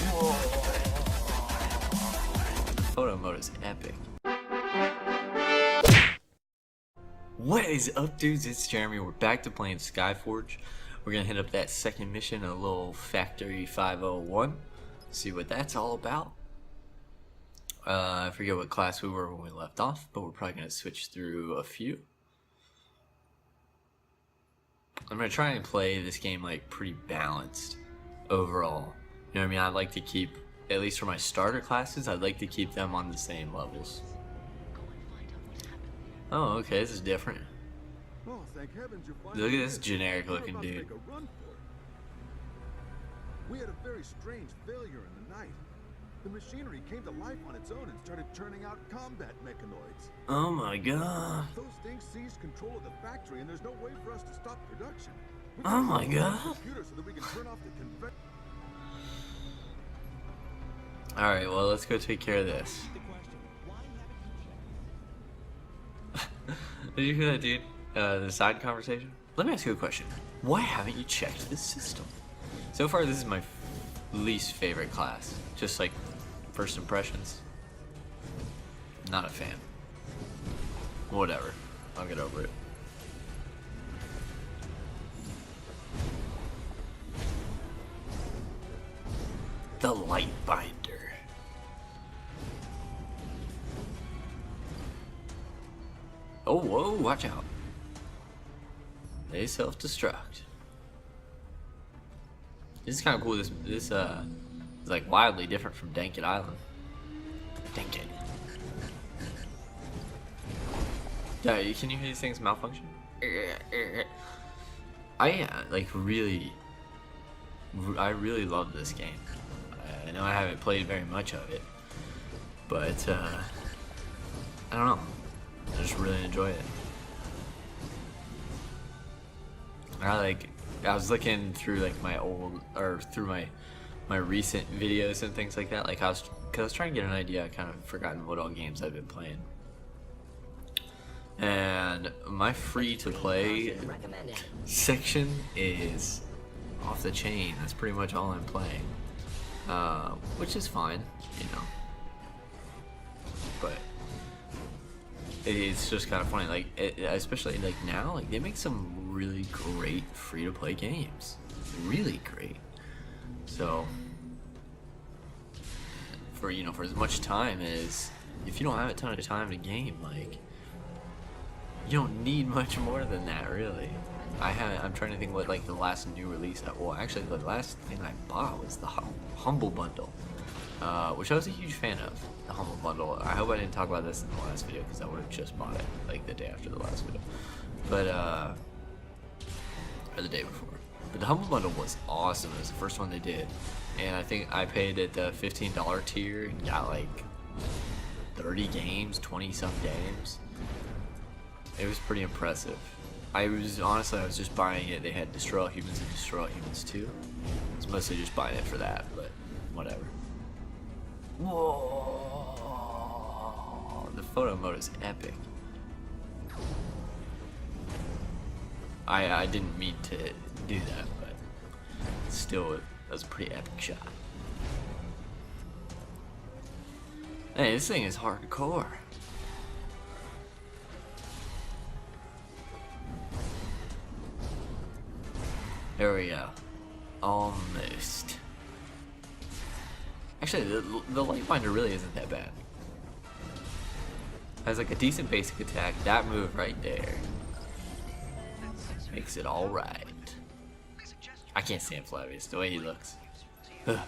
Whoa. The photo mode is epic. What is up, dudes? It's Jeremy. We're back to playing Skyforge. We're gonna hit up that second mission, a little Factory 501. See what that's all about. I forget what class we were when we left off, but we're probably gonna switch through a few. I'm gonna try and play this game like pretty balanced overall. You know what I mean? I'd like to keep, at least for my starter classes, I'd like to keep them on the same levels. Oh, okay, this is different. Oh, thank heavens you Look at this generic looking dude. We had a very strange failure in the night. The machinery came to life on its own and started churning out combat mechanoids. Oh my god. Those things seized control of the factory and there's no way for us to stop production. Oh my god. Computer so that we can turn off the conveyor. Alright, well, let's go take care of this. Did you hear that, dude? The side conversation? Let me ask you a question. Why haven't you checked the system? So far, this is my least favorite class. Just like first impressions. Not a fan. Whatever. I'll get over it. The light binder. Oh, whoa, watch out. They self-destruct. This is kind of cool. This is like wildly different from Dankit Island. Dankit. Yeah, can you hear these things malfunction? I really love this game. I know I haven't played very much of it, but I don't know. I just really enjoy it. I was looking through like my old, or through my recent videos and things like that. Like I was trying to get an idea. I kind of forgotten what all games I've been playing. And my free to play section is off the chain. That's pretty much all I'm playing, which is fine, you know. But it's just kind of funny, like especially like now, like they make some really great free-to-play games, really great. So for for as much time as, if you don't have a ton of time to game, like you don't need much more than that, really. I'm trying to think what like the last new release. Well, actually, the last thing I bought was the Humble Bundle. Which I was a huge fan of, the Humble Bundle. I hope I didn't talk about this in the last video, because I would have just bought it like the day after the last video, but or the day before. But the Humble Bundle was awesome. It was the first one they did, and I think I paid at the $15 tier and got like 30 games, 20 some games. It was pretty impressive. I was just buying it. They had Destroy All Humans and Destroy All Humans 2. I was mostly just buying it for that, but whatever. Whoa! The photo mode is epic. I didn't mean to do that, but still, that was a pretty epic shot. Hey, this thing is hardcore. There we go. Almost. Actually, the light binder really isn't that bad. Has like a decent basic attack. That move right there makes it all right. I can't stand Flavius, the way he looks. Ugh.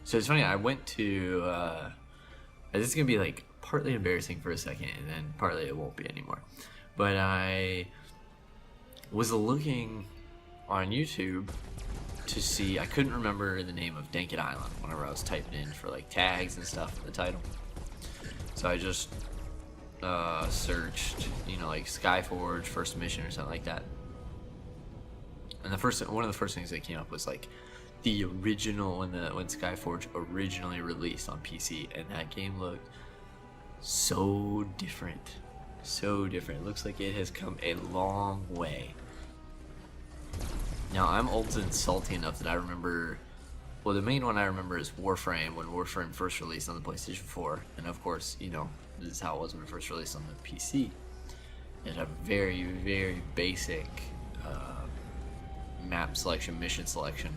So it's funny, I went to this is gonna be like partly embarrassing for a second, and then partly it won't be anymore. But I was looking on YouTube to see, I couldn't remember the name of Dankit Island whenever I was typing in for like tags and stuff in the title. So I just searched, like Skyforge first mission or something like that. And one of the first things that came up was like the original, when Skyforge originally released on PC, and that game looked so different. So different. It looks like it has come a long way. Now, I'm old and salty enough that I remember. Well, the main one I remember is Warframe, when Warframe first released on the PlayStation 4. And of course, you know, this is how it was when it first released on the PC. It had a very, very basic map selection, mission selection.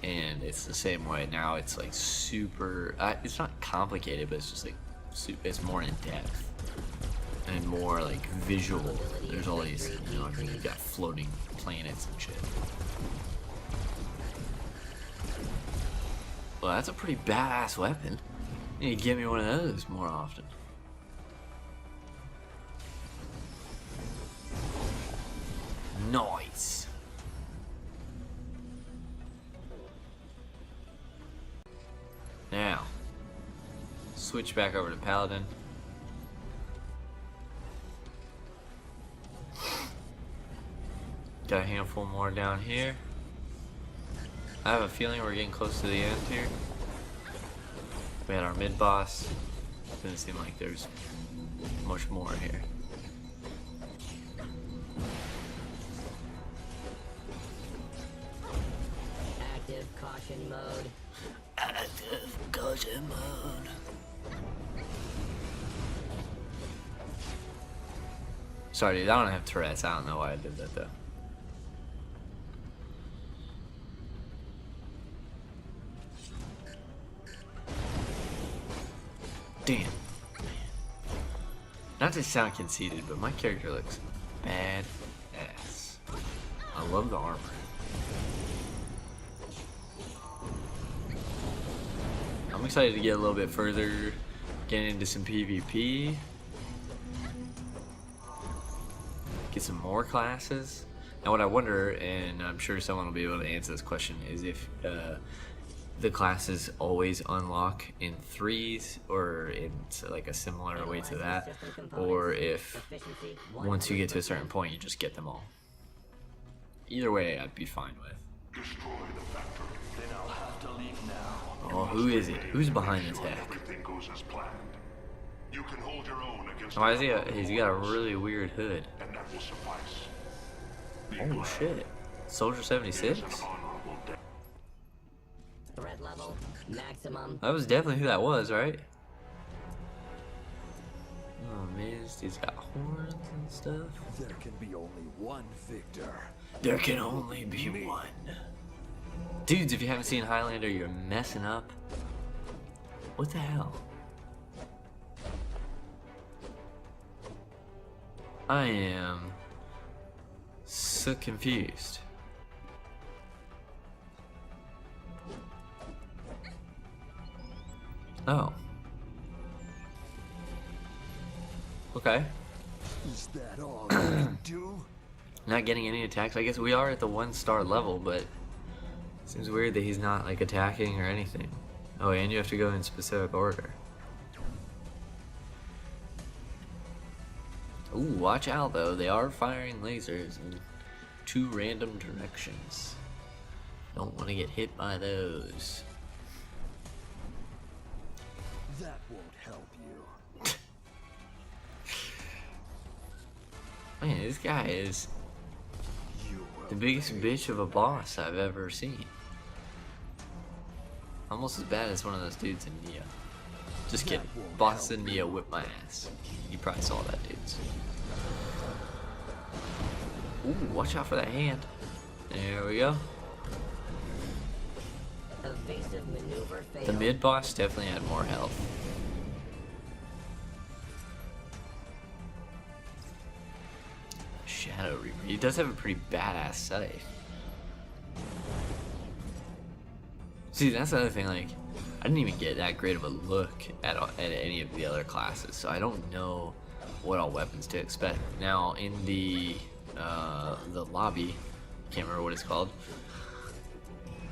And it's the same way now. It's like super. It's not complicated, but it's just like it's more in depth and more like visual. There's all these, you know, I mean, you've got floating planets and shit. Well, that's a pretty badass weapon. You need to give me one of those more often. Nice. Now, switch back over to Paladin. Got a handful more down here. I have a feeling we're getting close to the end here. We had our mid-boss. Doesn't seem like there's much more here. Active caution mode. Active caution mode. Sorry, dude, I don't have Tourette's. I don't know why I did that though. Damn. Not to sound conceited, but my character looks badass. I love the armor. I'm excited to get a little bit further, get into some PvP, get some more classes. Now what I wonder, and I'm sure someone will be able to answer this question, is if the classes always unlock in threes, or in like a similar way to that, or if once you get to a certain point you just get them all. Either way I'd be fine with. Destroy the factory. Then I'll have to leave now. Oh, who is it? Who's behind this hack? Everything goes as planned. You can hold your own against Why is he's got a really weird hood. and that will suffice. Be Oh glad. shit. Soldier 76? It is an honorable day. Threat level maximum. That was definitely who that was, right? Oh man, this dude's got horns and stuff. There can be only one victor. There can only be one. Dudes, if you haven't seen Highlander, you're messing up. What the hell? I am so confused. Oh. Okay. Is that all you can do? Not getting any attacks. I guess we are at the 1-star level, but seems weird that he's not like attacking or anything. Oh, and you have to go in specific order. Ooh, watch out though. They are firing lasers in 2 random directions. Don't want to get hit by those. That won't help you. Man, this guy is You the will biggest pay. bitch of a boss I've ever seen. Almost as bad as one of those dudes in Neo. Just kidding. won't Boss help in Neo whipped my ass. You probably saw that, dudes. Ooh, watch out for that hand. There we go. Evasive maneuver failed. The mid boss definitely had more health. Shadow Reaper. He does have a pretty badass scythe. See, that's the other thing. Like, I didn't even get that great of a look at any of the other classes, so I don't know what all weapons to expect. Now, in the lobby, can't remember what it's called.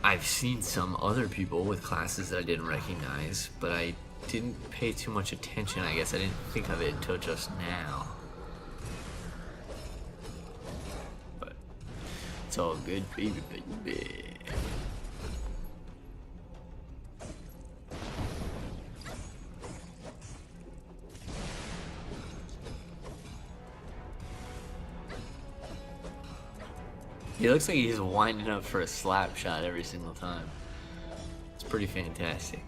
I've seen some other people with classes that I didn't recognize, but I didn't pay too much attention. I guess I didn't think of it until just now. But it's all good, baby, baby. He looks like he's winding up for a slap shot every single time. It's pretty fantastic.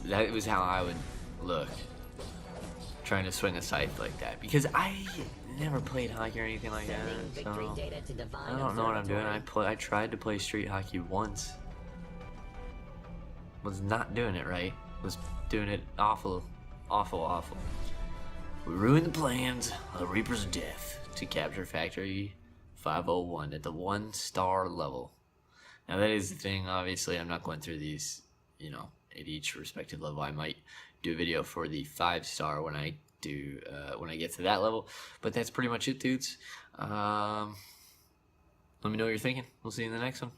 That was how I would look trying to swing a scythe like that, because I never played hockey or anything like that, so I don't know what I'm doing. I tried to play street hockey once. Was not doing it right. Was doing it awful. We ruined the plans of the Reapers of Death to capture Factory 501 at the 1-star level. Now that is the thing, obviously I'm not going through these, you know, at each respective level. I might do a video for the 5-star when I do when I get to that level, but that's pretty much it, dudes. Let me know what you're thinking. We'll see you in the next one.